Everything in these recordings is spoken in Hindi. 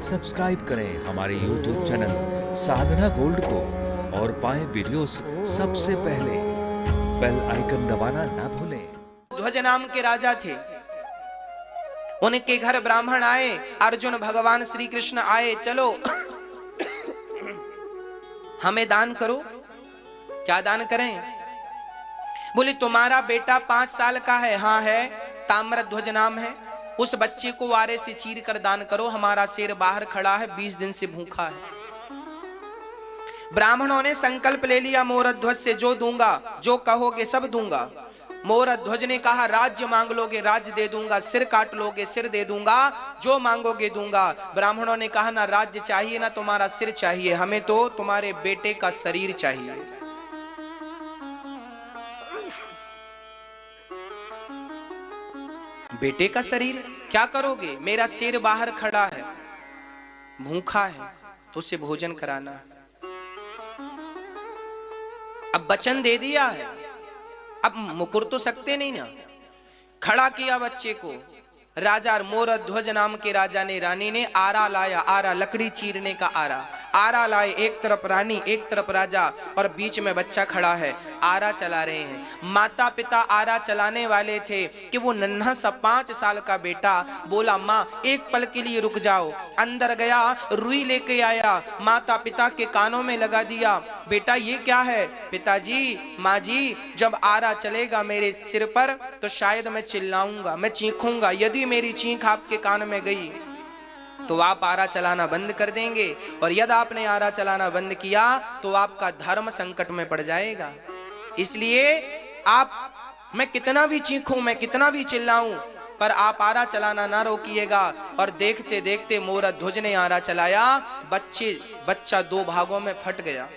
सब्सक्राइब करें हमारे YouTube चैनल साधना गोल्ड को और पाएं वीडियोस सबसे पहले। बेल आइकन दबाना ना भूलें। ध्वज नाम के राजा थे, उनके घर ब्राह्मण आए, अर्जुन भगवान श्री कृष्ण आए, चलो हमें दान करो। क्या दान करें? बोले तुम्हारा बेटा 5 साल का है। हाँ है, ताम्रध्वज नाम है। उस बच्चे को वारे से चीर कर दान करो। हमारा शेर बाहर खड़ा है, 20 दिन से भूखा है। ब्राह्मणों ने संकल्प ले लिया मोरध्वज से, जो दूंगा, जो कहोगे सब दूंगा। मोरध्वज ने कहा राज्य मांग लोगे राज्य दे दूंगा, सिर काट लोगे सिर दे दूंगा, जो मांगोगे दूंगा। ब्राह्मणों ने कहा ना राज्य चाहिए ना तुम्हारा सिर चाहिए, हमें तो तुम्हारे बेटे का शरीर चाहिए। बेटे का शरीर क्या करोगे? मेरा शेर बाहर खड़ा है, भूखा है, उसे भोजन कराना है। अब वचन दे दिया है, अब मुकुर तो सकते नहीं ना। खड़ा किया बच्चे को। राजा मोरध्वज नाम के राजा ने, रानी ने आरा लाया, आरा लकड़ी चीरने का आरा लाए। एक तरफ रानी एक तरफ राजा और बीच में बच्चा खड़ा है, आरा चला रहे हैं। माता पिता आरा चलाने वाले थे कि वो नन्हा सा 5 साल का बेटा बोला माँ एक पल के लिए रुक जाओ। अंदर गया, रुई लेके आया, माता पिता के कानों में लगा दिया। बेटा ये क्या है? पिताजी माँ जी, जब आरा चलेगा मेरे सिर पर तो शायद मैं चिल्लाऊंगा, मैं चीखूंगा। यदि मेरी चीख आपके कान में गई तो आप आरा चलाना बंद कर देंगे, और यदि आपने आरा चलाना बंद किया तो आपका धर्म संकट में पड़ जाएगा। इसलिए मैं कितना भी चीखूं, मैं कितना भी चिल्लाऊं, पर आप आरा चलाना ना रोकिएगा। और देखते देखते मोरध्वज ने आरा चलाया। बच्चा 2 भागों में फट गया।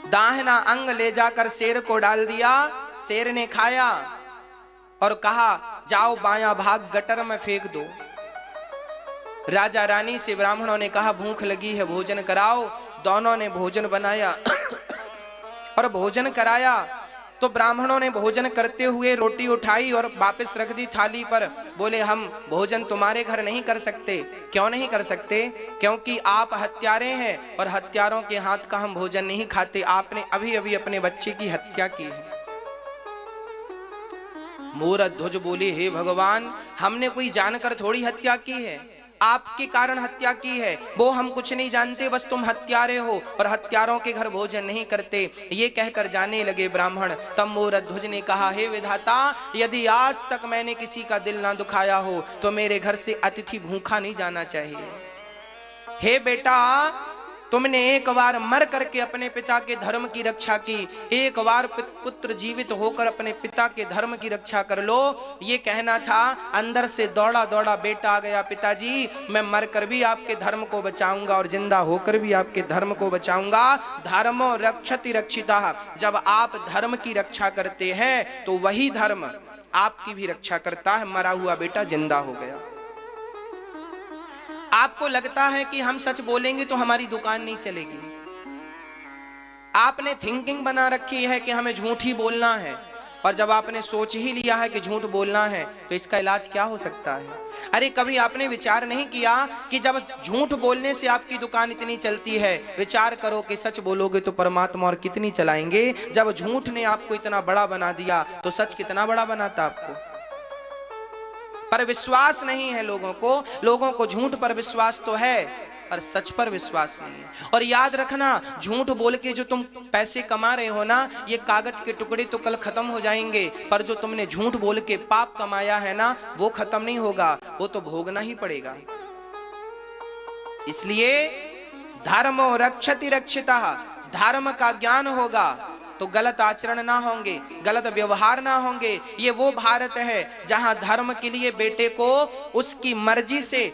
दाहिना अंग ले जाकर शेर को डाल दिया। शेर ने खाया और कहा जाओ बायां भाग गटर में फेंक दो। राजा रानी से ब्राह्मणों ने कहा भूख लगी है, भोजन कराओ। दोनों ने भोजन बनाया और भोजन कराया। तो ब्राह्मणों ने भोजन करते हुए रोटी उठाई और वापस रख दी थाली पर। बोले हम भोजन तुम्हारे घर नहीं कर सकते। क्यों नहीं कर सकते? क्योंकि आप हत्यारे हैं और हत्यारों के हाथ का हम भोजन नहीं खाते। आपने अभी अभी अपने बच्चे की हत्या की है। मोरध्वज बोले हे भगवान, हमने कोई जानकर थोड़ी हत्या की है, आपके कारण हत्या की है। वो हम कुछ नहीं जानते, बस तुम हत्यारे हो और हत्यारों के घर भोजन नहीं करते। ये कहकर जाने लगे ब्राह्मण। तब मोरध्वज ने कहा हे विधाता, यदि आज तक मैंने किसी का दिल ना दुखाया हो तो मेरे घर से अतिथि भूखा नहीं जाना चाहिए। हे बेटा, तुमने एक बार मर करके अपने पिता के धर्म की रक्षा की, एक बार पुत्र जीवित होकर अपने पिता के धर्म की रक्षा कर लो। ये कहना था। अंदर से दौड़ा दौड़ा बेटा आ गया, पिताजी मैं मरकर भी आपके धर्म को बचाऊंगा और जिंदा होकर भी आपके धर्म को बचाऊंगा। धर्मो रक्षति रक्षिता। जब आप धर्म की रक्षा करते हैं तो वही धर्म आपकी भी रक्षा करता है। मरा हुआ बेटा जिंदा हो गया। आपको लगता है कि हम सच बोलेंगे तो हमारी दुकान नहीं चलेगी। आपने थिंकिंग बना रखी है कि हमें झूठ ही बोलना है, और जब आपने सोच ही लिया है कि झूठ बोलना है तो इसका इलाज क्या हो सकता है? अरे कभी आपने विचार नहीं किया कि जब झूठ बोलने से आपकी दुकान इतनी चलती है, विचार करो कि सच बोलोगे तो परमात्मा और कितनी चलाएंगे। जब झूठ ने आपको इतना बड़ा बना दिया तो सच कितना बड़ा बनाता आपको। पर विश्वास नहीं है लोगों को झूठ पर विश्वास तो है पर सच पर विश्वास नहीं है। और याद रखना, झूठ बोल के जो तुम पैसे कमा रहे हो ना, ये कागज के टुकड़े तो कल खत्म हो जाएंगे, पर जो तुमने झूठ बोल के पाप कमाया है ना, वो खत्म नहीं होगा, वो तो भोगना ही पड़ेगा। इसलिए धर्मो रक्षति रक्षिता, धर्म का ज्ञान होगा तो गलत आचरण ना होंगे, गलत व्यवहार ना होंगे। ये वो भारत है जहां धर्म के लिए बेटे को उसकी मर्जी से,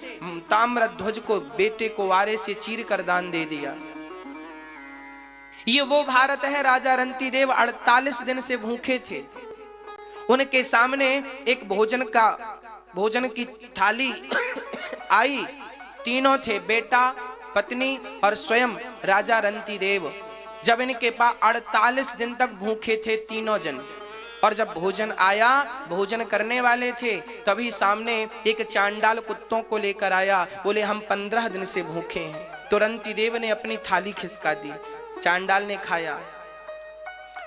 ताम्रध्वज को बेटे को वारे से चीर कर दान दे दिया। ये वो भारत है। राजा रंतिदेव 48 दिन से भूखे थे। उनके सामने एक भोजन की थाली आई। तीनों थे, बेटा, पत्नी और स्वयं राजा रंतिदेव। जब इनके पास 48 दिन तक भूखे थे तीनों जन, और जब भोजन आया, भोजन करने वाले थे, तभी सामने एक चांडाल कुत्तों को लेकर आया। बोले हम 15 दिन से भूखे हैं। तो रंती देव ने अपनी थाली खिसका दी, चांडाल ने खाया।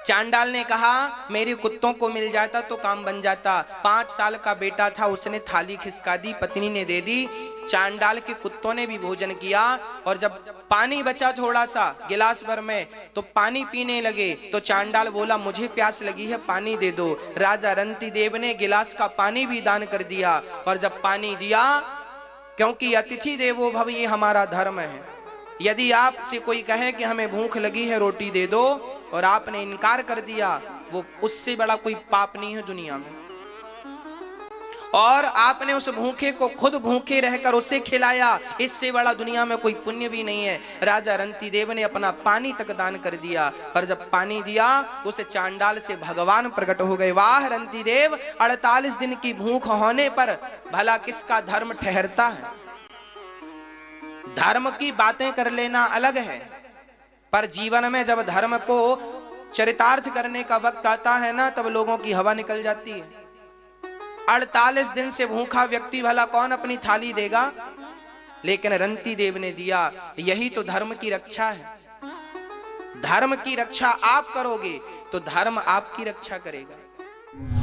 चांडाल ने कहा मेरे कुत्तों को मिल जाता तो काम बन जाता। 5 साल का बेटा था, उसने थाली खिसका दी, पत्नी ने दे दी। चांडाल के कुत्तों ने भी भोजन किया और जब पानी बचा थोड़ा सा गिलास भर में तो पानी पीने लगे। तो चांडाल बोला मुझे प्यास लगी है, पानी दे दो। राजा रंती देव ने गिलास का पानी भी दान कर दिया। और जब पानी दिया, क्योंकि अतिथि देवो भव ये हमारा धर्म है, यदि आपसे कोई कहे कि हमें भूख लगी है रोटी दे दो और आपने इनकार कर दिया, वो उससे बड़ा कोई पाप नहीं है दुनिया में। और आपने उस भूखे को खुद भूखे रहकर उसे खिलाया, इससे बड़ा दुनिया में कोई पुण्य भी नहीं है। राजा रंती देव ने अपना पानी तक दान कर दिया। और जब पानी दिया उसे चांडाल से भगवान प्रकट हो गए। वाह रंती देव, 48 दिन की भूख होने पर भला किसका धर्म ठहरता है। धर्म की बातें कर लेना अलग है, पर जीवन में जब धर्म को चरितार्थ करने का वक्त आता है ना, तब लोगों की हवा निकल जाती है। 48 दिन से भूखा व्यक्ति भला कौन अपनी थाली देगा, लेकिन रंती देव ने दिया। यही तो धर्म की रक्षा है। धर्म की रक्षा आप करोगे तो धर्म आपकी रक्षा करेगा।